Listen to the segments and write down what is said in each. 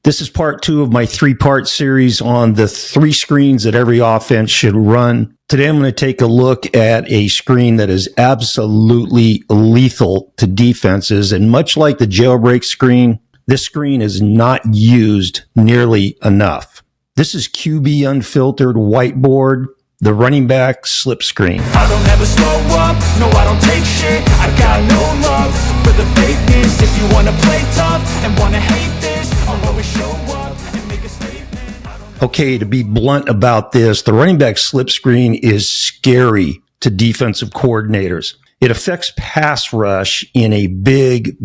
This is part 2 of my 3-part series on the 3 screens that every offense should run. Today I'm going to take a look at a screen that is absolutely lethal to defenses. And much like the jailbreak screen, this screen is not used nearly enough. This is QB Unfiltered Whiteboard, the running back slip screen. I don't ever slow up, no I don't take shit. I got no love for the fakeness. If you wanna play tough and wanna hate this, I'll always show up and make a statement. Okay, to be blunt about this, the running back slip screen is scary to defensive coordinators. It affects pass rush in a big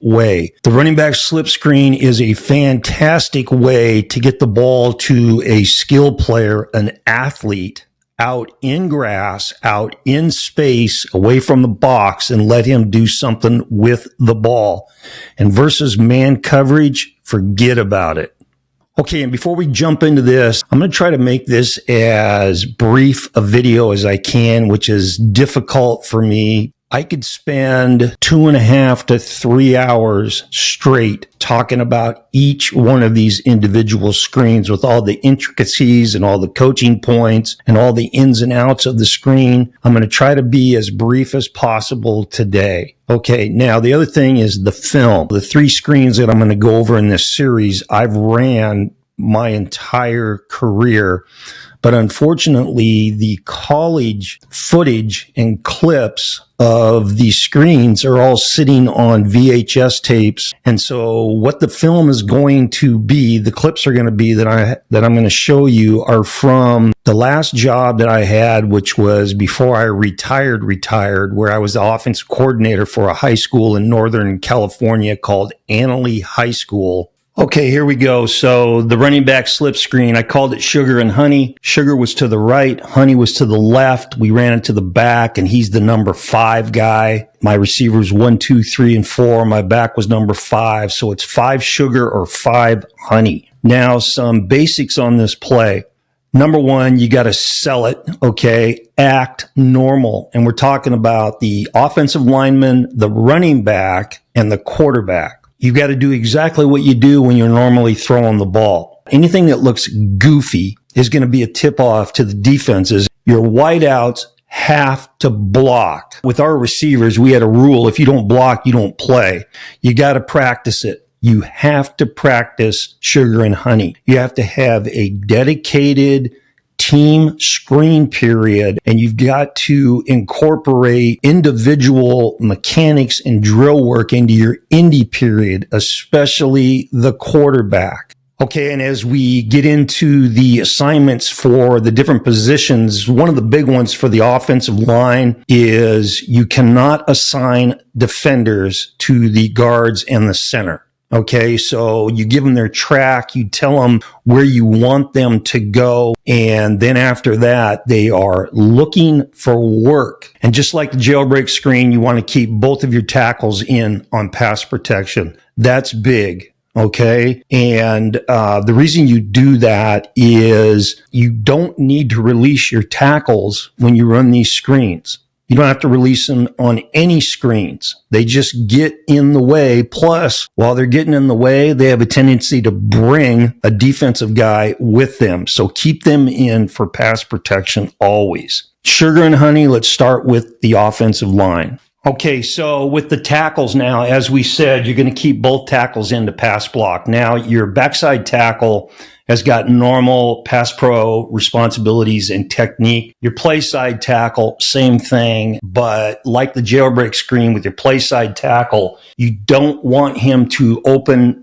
way. The running back slip screen is a fantastic way to get the ball to a skill player, an athlete, out in grass, out in space, away from the box, and let him do something with the ball. And versus man coverage, forget about it. Okay, and before we jump into this, I'm going to try to make this as brief a video as I can, which is difficult for me. I could spend 2.5 to 3 hours straight talking about each one of these individual screens with all the intricacies and all the coaching points and all the ins and outs of the screen. I'm going to try to be as brief as possible today. Okay, now the other thing is the film. The 3 screens that I'm going to go over in this series, I've ran my entire career. But unfortunately, the college footage and clips of these screens are all sitting on VHS tapes. And so what the film is going to be, the clips are going to be that I'm going to show you are from the last job that I had, which was before I retired, where I was the offensive coordinator for a high school in Northern California called Annalee High School. Okay, here we go. So the running back slip screen, I called it Sugar and Honey. Sugar was to the right, Honey was to the left. We ran it to the back, and he's the number 5 guy. My receivers 1, 2, 3, and 4. My back was number 5. So it's 5 Sugar or 5 Honey. Now, some basics on this play. Number 1, you got to sell it, okay? Act normal. And we're talking about the offensive lineman, the running back, and the quarterback. You got to do exactly what you do when you're normally throwing the ball. Anything that looks goofy is going to be a tip-off to the defenses. Your wideouts have to block. With our receivers, we had a rule: if you don't block, you don't play. You got to practice it. You have to practice Sugar and Honey. You have to have a dedicated team screen period, and you've got to incorporate individual mechanics and drill work into your indie period, especially the quarterback. Okay, and as we get into the assignments for the different positions, one of the big ones for the offensive line is you cannot assign defenders to the guards and the center. Okay, so you give them their track, you tell them where you want them to go, and then after that, they are looking for work. And just like the jailbreak screen, you want to keep both of your tackles in on pass protection. That's big. Okay. And the reason you do that is you don't need to release your tackles when you run these screens. You don't have to release them on any screens. They just get in the way. Plus, while they're getting in the way, they have a tendency to bring a defensive guy with them. So keep them in for pass protection always. Sugar and Honey, let's start with the offensive line. Okay, so with the tackles now, as we said, you're going to keep both tackles into pass block. Now, your backside tackle has got normal pass pro responsibilities and technique. Your play side tackle, same thing, but like the jailbreak screen with your play side tackle, you don't want him to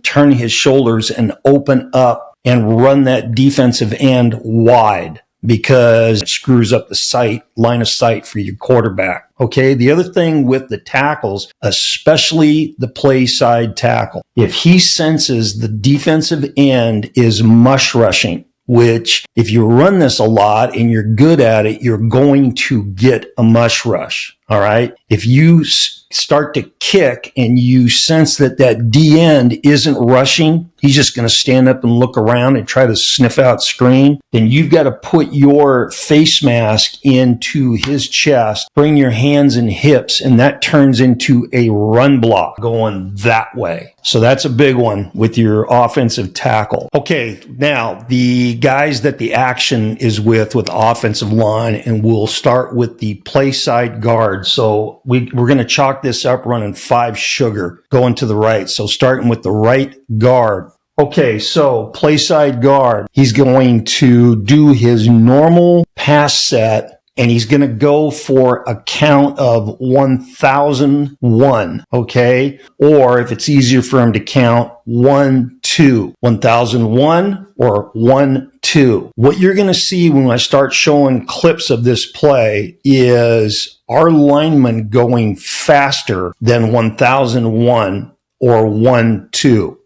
turn his shoulders and open up and run that defensive end wide, because it screws up the line of sight for your quarterback. Okay, the other thing with the tackles, especially the play side tackle, if he senses the defensive end is mush rushing, which if you run this a lot and you're good at it, you're going to get a mush rush. All right. If you start to kick and you sense that D end isn't rushing, he's just going to stand up and look around and try to sniff out screen, then you've got to put your face mask into his chest, bring your hands and hips, and that turns into a run block going that way. So that's a big one with your offensive tackle. Okay, now the guys that the action is with offensive line, and we'll start with the play side guard. So we're going to chalk this up running 5 sugar going to the right. So starting with the right guard. Okay, so play side guard, he's going to do his normal pass set, and he's going to go for a count of 1001, okay? Or if it's easier for him to count, 1, 2, 1001 or 1, 2. What you're going to see when I start showing clips of this play is our lineman going faster than 1001 or 1, 2.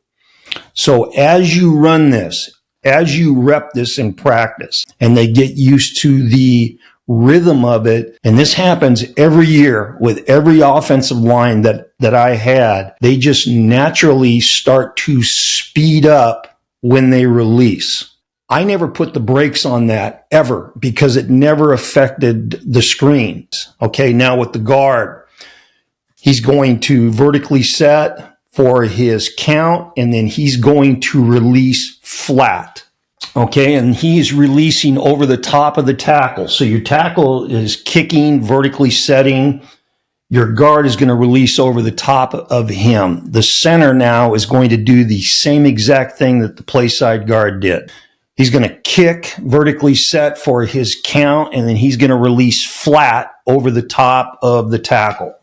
So as you run this, as you rep this in practice, and they get used to the rhythm of it, and this happens every year with every offensive line that I had, they just naturally start to speed up when they release. I never put the brakes on that ever because it never affected the screens. Okay, now with the guard, he's going to vertically set for his count, and then he's going to release flat. Okay, and he's releasing over the top of the tackle. So your tackle is kicking, vertically setting. Your guard is going to release over the top of him. The center now is going to do the same exact thing that the play side guard did. He's going to kick, vertically set for his count, and then he's going to release flat over the top of the tackle.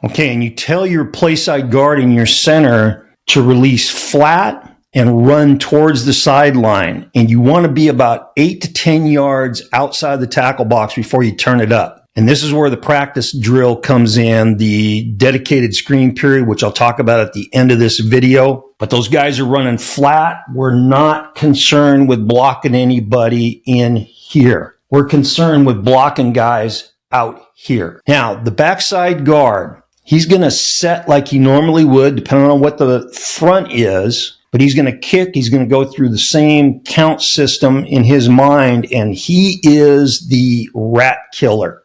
Okay, and you tell your play side guard and your center to release flat and run towards the sideline. And you want to be about 8 to 10 yards outside the tackle box before you turn it up. And this is where the practice drill comes in, the dedicated screen period, which I'll talk about at the end of this video. But those guys are running flat. We're not concerned with blocking anybody in here. We're concerned with blocking guys out here. Now, the backside guard, he's going to set like he normally would, depending on what the front is. But he's going to kick. He's going to go through the same count system in his mind, and he is the rat killer.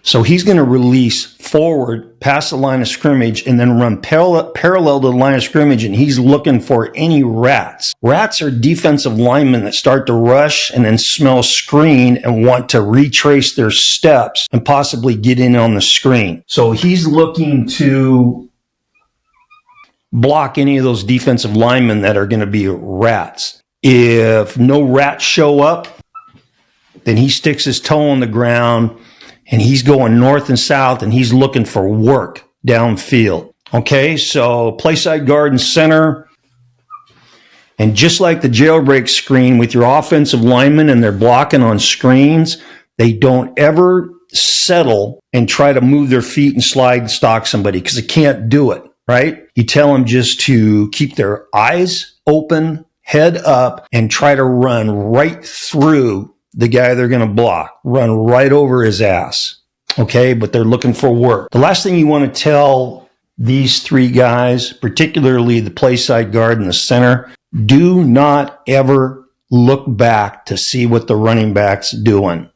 So he's going to release forward past the line of scrimmage and then run parallel to the line of scrimmage, and he's looking for any rats. Rats are defensive linemen that start to rush and then smell screen and want to retrace their steps and possibly get in on the screen. So he's looking to block any of those defensive linemen that are going to be rats. If no rats show up, then he sticks his toe on the ground and he's going north and south and he's looking for work downfield. Okay, so play side guard and center. And just like the jailbreak screen with your offensive linemen and they're blocking on screens, they don't ever settle and try to move their feet and slide and stalk somebody because they can't do it. Right? You tell them just to keep their eyes open, head up, and try to run right through the guy they're going to block. Run right over his ass. Okay? But they're looking for work. The last thing you want to tell these 3 guys, particularly the play side guard and the center, do not ever look back to see what the running back's doing.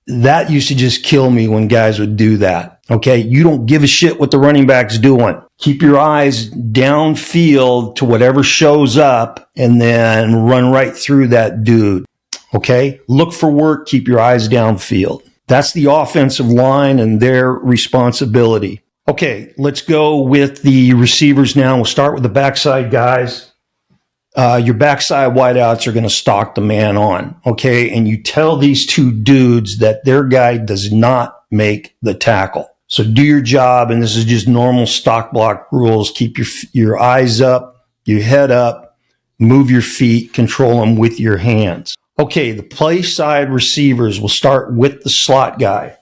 That used to just kill me when guys would do that. Okay, you don't give a shit what the running back's doing. Keep your eyes downfield to whatever shows up and then run right through that dude. Okay, look for work, keep your eyes downfield. That's the offensive line and their responsibility. Okay, let's go with the receivers now. We'll start with the backside guys. Your backside wideouts are going to stalk the man on, okay? And you tell these 2 dudes that their guy does not make the tackle. So do your job, and this is just normal stock block rules. Keep your eyes up, your head up, move your feet, control them with your hands. Okay, the play side receivers will start with the slot guy.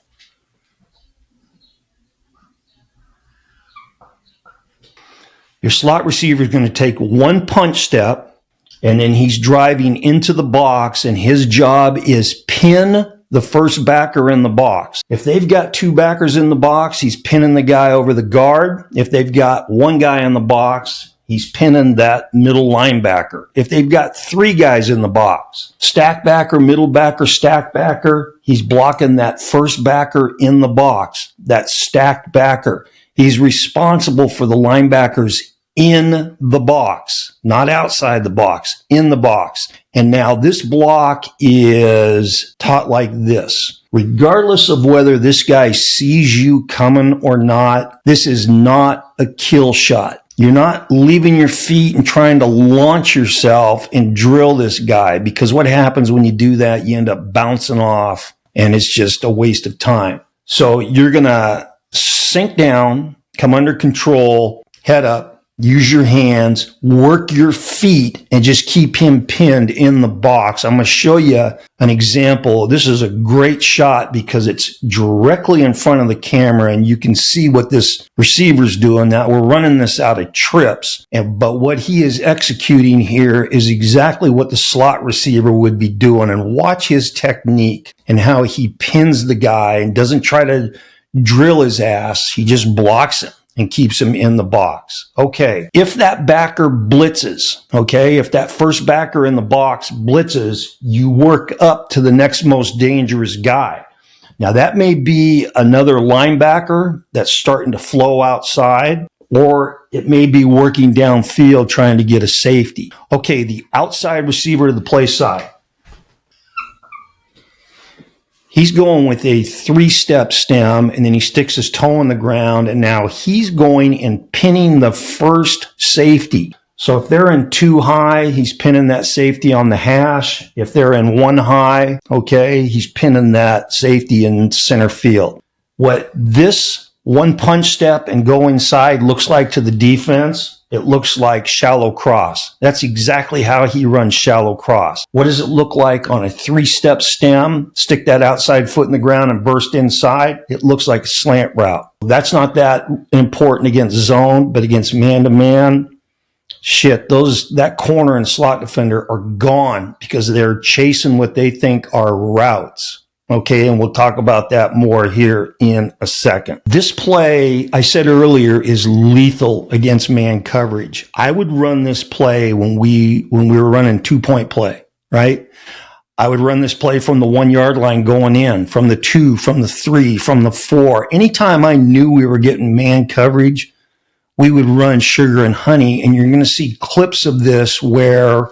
Your slot receiver is going to take 1 punch step, and then he's driving into the box, and his job is pin the first backer in the box. If they've got two backers in the box, he's pinning the guy over the guard. If they've got one guy in the box, he's pinning that middle linebacker. If they've got three guys in the box, stack backer, middle backer, stack backer, he's blocking that first backer in the box, that stacked backer. He's responsible for the linebackers in the box, not outside the box, in the box. And now this block is taught like this. Regardless of whether this guy sees you coming or not, this is not a kill shot. You're not leaving your feet and trying to launch yourself and drill this guy, because what happens when you do that, you end up bouncing off and it's just a waste of time. So you're going to sink down, come under control, head up, use your hands, work your feet, and just keep him pinned in the box. I'm going to show you an example. This is a great shot because it's directly in front of the camera, and you can see what this receiver's doing. Now, we're running this out of trips, but what he is executing here is exactly what the slot receiver would be doing. And watch his technique and how he pins the guy and doesn't try to drill his ass. He just blocks him and keeps him in the box. Okay, if that backer blitzes, if that first backer in the box blitzes, you work up to the next most dangerous guy. Now, that may be another linebacker that's starting to flow outside, or it may be working downfield trying to get a safety. Okay, the outside receiver to the play side. He's going with a 3-step stem, and then he sticks his toe in the ground, and now he's going and pinning the first safety. So if they're in 2 high, he's pinning that safety on the hash. If they're in 1 high, he's pinning that safety in center field. What this 1 punch step and go inside looks like to the defense, it looks like shallow cross. That's exactly how he runs shallow cross. What does it look like on a 3-step stem? Stick that outside foot in the ground and burst inside. It looks like a slant route. That's not that important against zone, but against man-to-man, that corner and slot defender are gone because they're chasing what they think are routes. And we'll talk about that more here in a second. This play, I said earlier, is lethal against man coverage. I would run this play when we were running 2-point play, right? I would run this play from the 1-yard line going in, from the 2, from the 3, from the 4. Anytime I knew we were getting man coverage, we would run sugar and honey, and you're going to see clips of this where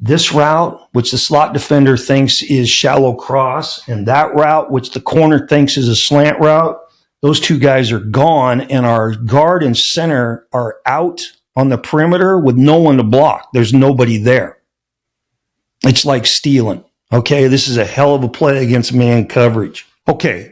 this route, which the slot defender thinks is shallow cross, and that route, which the corner thinks is a slant route, those two guys are gone, and our guard and center are out on the perimeter with no one to block. There's nobody there. It's like stealing. This is a hell of a play against man coverage.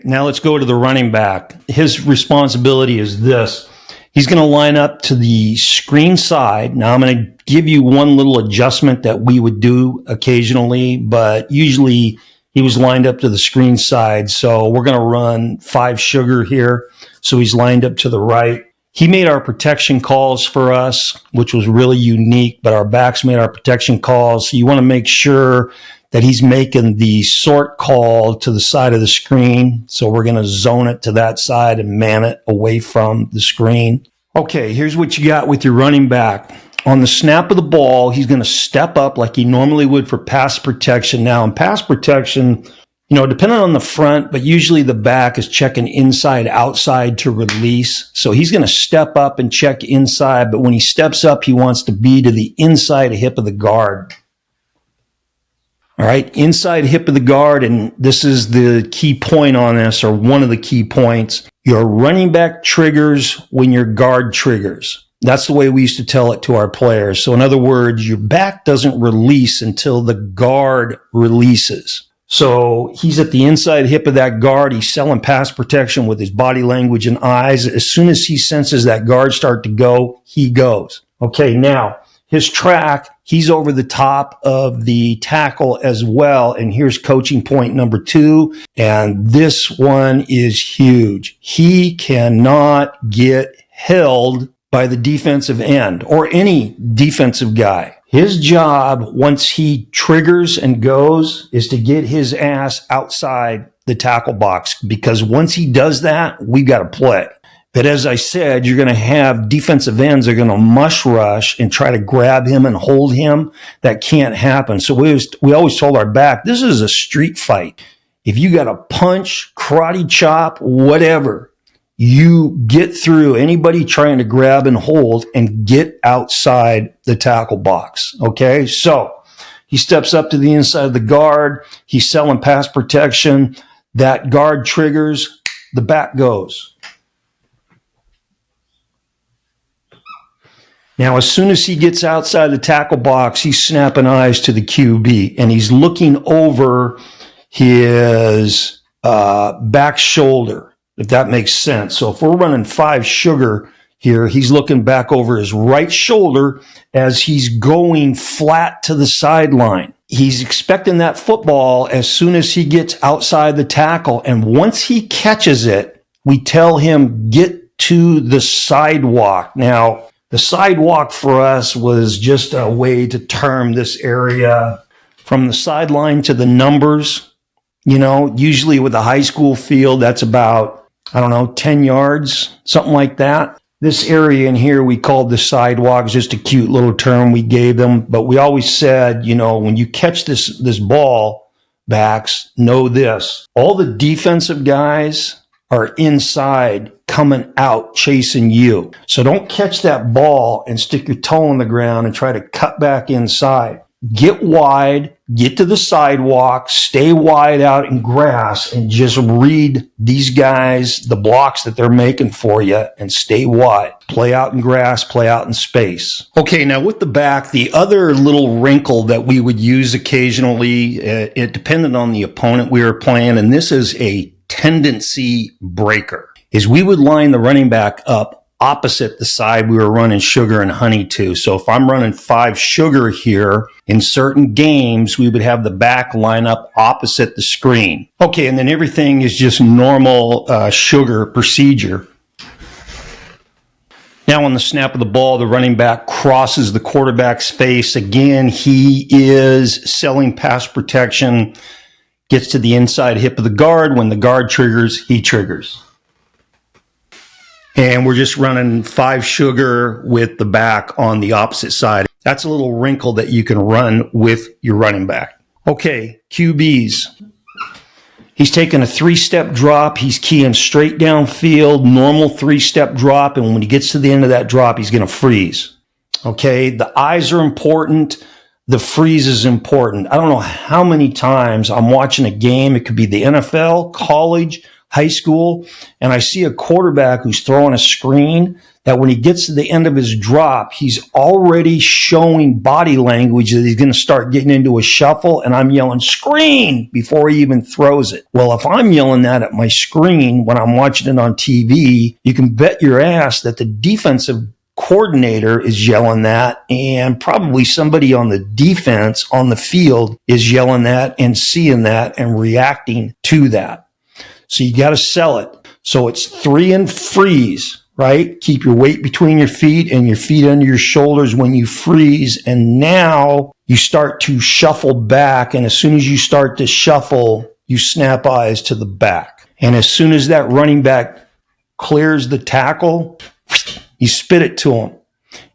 Now let's go to the running back. His responsibility is this. He's going to line up to the screen side. Now, I'm going to give you one little adjustment that we would do occasionally, but usually he was lined up to the screen side. So we're going to run 5 sugar here. So he's lined up to the right. He made our protection calls for us, which was really unique, but our backs made our protection calls. So you want to make sure that he's making the sort call to the side of the screen. So we're going to zone it to that side and man it away from the screen. Here's what you got with your running back. On the snap of the ball, he's going to step up like he normally would for pass protection. Now, in pass protection, depending on the front, but usually the back is checking inside, outside to release. So he's going to step up and check inside, but when he steps up, he wants to be to the inside hip of the guard. All right, inside hip of the guard, and this is the key point on this, or one of the key points. Your running back triggers when your guard triggers. That's the way we used to tell it to our players. So in other words, your back doesn't release until the guard releases. So he's at the inside hip of that guard. He's selling pass protection with his body language and eyes. As soon as he senses that guard start to go, he goes. Now, his track, he's over the top of the tackle as well. And here's coaching point number 2. And this one is huge. He cannot get held by the defensive end or any defensive guy. His job, once he triggers and goes, is to get his ass outside the tackle box, because once he does that, we got to play. But as I said, you're going to have defensive ends that are going to mush rush and try to grab him and hold him. That can't happen. So we always told our back, this is a street fight. If you got a punch, karate chop, whatever, you get through anybody trying to grab and hold and get outside the tackle box. Okay. So he steps up to the inside of the guard. He's selling pass protection. That guard triggers, the back goes. Now, as soon as he gets outside the tackle box, he's snapping eyes to the QB, and he's looking over his back shoulder, if that makes sense. So if we're running 5 sugar here, he's looking back over his right shoulder as he's going flat to the sideline. He's expecting that football as soon as he gets outside the tackle, and once he catches it, we tell him, get to the sidewalk. Now, the sidewalk for us was just a way to term this area from the sideline to the numbers. You know, usually with a high school field, that's about, 10 yards, something like that. This area in here we called the sidewalk, just a cute little term we gave them. But we always said, when you catch this ball, backs, know this. All the defensive guys are inside, coming out, chasing you. So don't catch that ball and stick your toe in the ground and try to cut back inside. Get wide, get to the sidewalk, stay wide out in grass, and just read these guys, the blocks that they're making for you, and stay wide. Play out in grass, play out in space. Okay, now with the back, the other little wrinkle that we would use occasionally, it depended on the opponent we were playing, and this is a tendency breaker, is we would line the running back up opposite the side we were running sugar and honey to. So if I'm running 5 sugar here, in certain games, we would have the back line up opposite the screen. Okay, and then everything is just normal sugar procedure. Now on the snap of the ball, the running back crosses the quarterback's face. Again, he is selling pass protection, gets to the inside hip of the guard. When the guard triggers, he triggers. And we're just running 5 sugar with the back on the opposite side. That's a little wrinkle that you can run with your running back. Okay, QBs. He's taking a 3-step drop. He's keying straight downfield, normal 3-step drop. And when he gets to the end of that drop, he's going to freeze. Okay, the eyes are important. The freeze is important. I don't know how many times I'm watching a game. It could be the NFL, college, high school, and I see a quarterback who's throwing a screen that when he gets to the end of his drop, he's already showing body language that he's going to start getting into a shuffle, and I'm yelling, screen, before he even throws it. Well, if I'm yelling that at my screen when I'm watching it on TV, you can bet your ass that the defensive coordinator is yelling that, and probably somebody on the defense on the field is yelling that and seeing that and reacting to that. So you got to sell it. So it's 3 and freeze, right? Keep your weight between your feet and your feet under your shoulders when you freeze. And now you start to shuffle back. And as soon as you start to shuffle, you snap eyes to the back. And as soon as that running back clears the tackle, you spit it to him.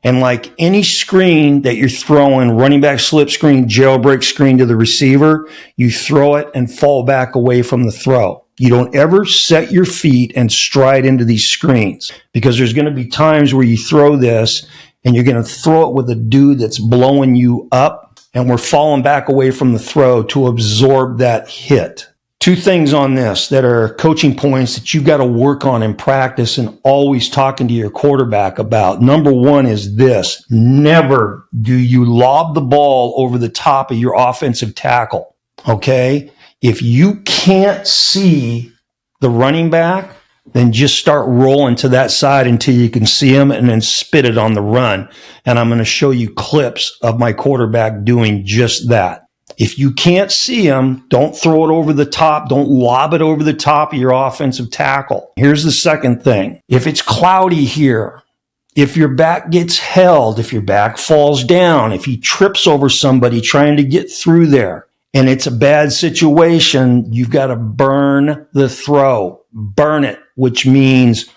And like any screen that you're throwing, running back slip screen, jailbreak screen to the receiver, you throw it and fall back away from the throw. You don't ever set your feet and stride into these screens, because there's going to be times where you throw this and you're going to throw it with a dude that's blowing you up, and we're falling back away from the throw to absorb that hit. 2 things on this that are coaching points that you've got to work on in practice and always talking to your quarterback about. Number 1 is this: never do you lob the ball over the top of your offensive tackle. Okay? If you can't see the running back, then just start rolling to that side until you can see him, and then spit it on the run. And I'm going to show you clips of my quarterback doing just that. If you can't see him, don't throw it over the top. Don't lob it over the top of your offensive tackle. Here's the second thing. If it's cloudy here If your back gets held, if your back falls down, if he trips over somebody trying to get through there, and it's a bad situation, you've got to burn the throw. Burn it, which means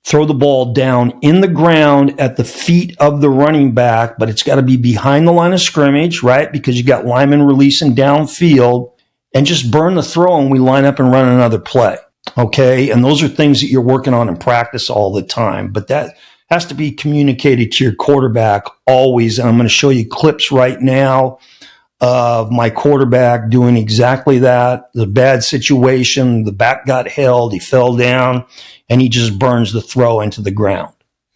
throw the ball down in the ground at the feet of the running back, but it's got to be behind the line of scrimmage, right? Because you got linemen releasing downfield, and just burn the throw and we line up and run another play. Okay. And those are things that you're working on in practice all the time, but that has to be communicated to your quarterback always. And I'm going to show you clips right now of my quarterback doing exactly that. The bad situation, the back got held, he fell down, and he just burns the throw into the ground.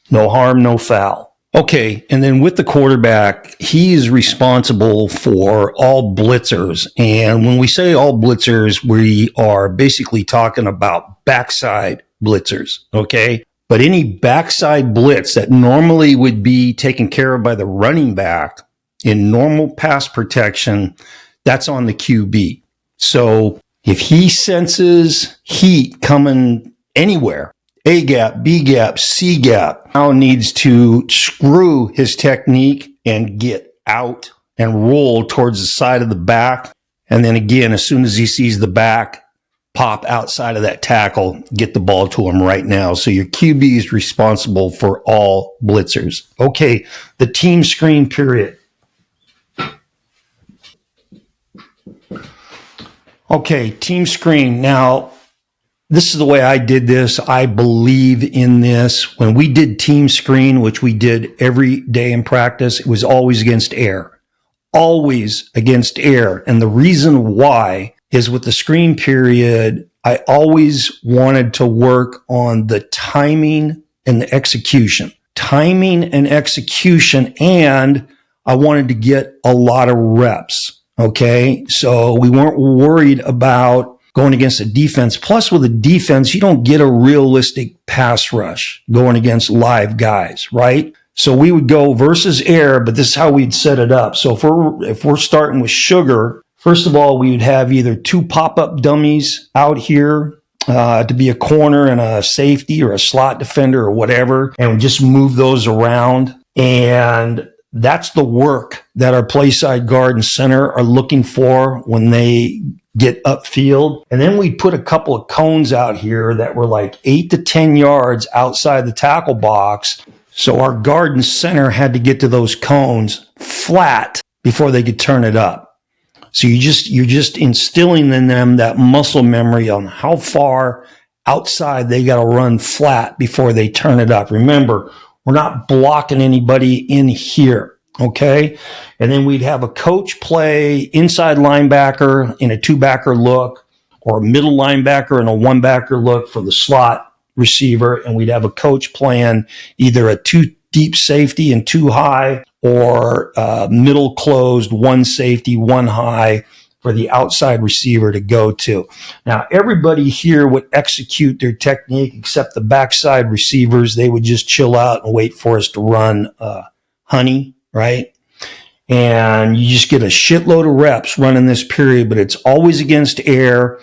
No harm, no foul. Okay, and then with the quarterback, he is responsible for all blitzers. And when we say all blitzers, we are basically talking about backside blitzers, okay? But any backside blitz that normally would be taken care of by the running back in normal pass protection, that's on the QB. So if he senses heat coming anywhere, A gap, B gap, C gap, now needs to screw his technique and get out and roll towards the side of the back. And then again, as soon as he sees the back, pop outside of that tackle, get the ball to him right now. So your QB is responsible for all blitzers. Okay, the team screen period. Okay, team screen. Now, this is the way I did this. I believe in this. When we did team screen, which we did every day in practice, it was always against air. Always against air. And the reason why is with the screen period, I always wanted to work on the timing and the execution. Timing and execution, and I wanted to get a lot of reps. Okay, so we weren't worried about going against a defense. Plus, with a defense, you don't get a realistic pass rush going against live guys, right? So we would go versus air, but this is how we'd set it up. So if we're starting with Sugar, first of all, we would have either two pop-up dummies out here to be a corner and a safety or a slot defender or whatever, and we just move those around. And that's the work that our play side guard and center are looking for when they get upfield. And then we put a couple of cones out here that were like 8 to 10 yards outside the tackle box. So our guard and center had to get to those cones flat before they could turn it up. So you're just instilling in them that muscle memory on how far outside they got to run flat before they turn it up. Remember, we're not blocking anybody in here, okay? And then we'd have a coach play inside linebacker in a two-backer look, or a middle linebacker and a one-backer look for the slot receiver, and we'd have a coach playing either a two deep safety and two high, or middle closed, one safety, one high, for the outside receiver to go to. Now, everybody here would execute their technique except the backside receivers. They would just chill out and wait for us to run honey, right? And you just get a shitload of reps running this period, but it's always against air.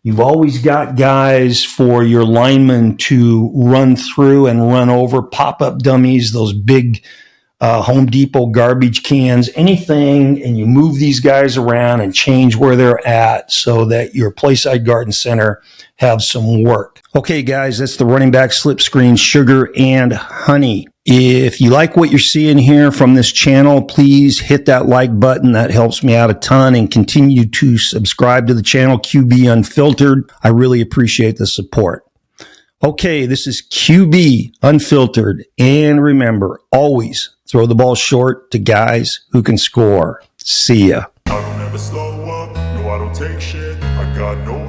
You've always got guys for your linemen to run through and run over, pop-up dummies, those big Home Depot garbage cans, anything, and you move these guys around and change where they're at so that your play side guard and center have some work. Okay, guys, that's the running back slip screen, Sugar and Honey. If you like what you're seeing here from this channel, please hit that like button. That helps me out a ton, and continue to subscribe to the channel, QB Unfiltered. I really appreciate the support. Okay, this is QB Unfiltered. And remember, always throw the ball short to guys who can score. See ya. I don't ever slow up, no I don't take shit, I got no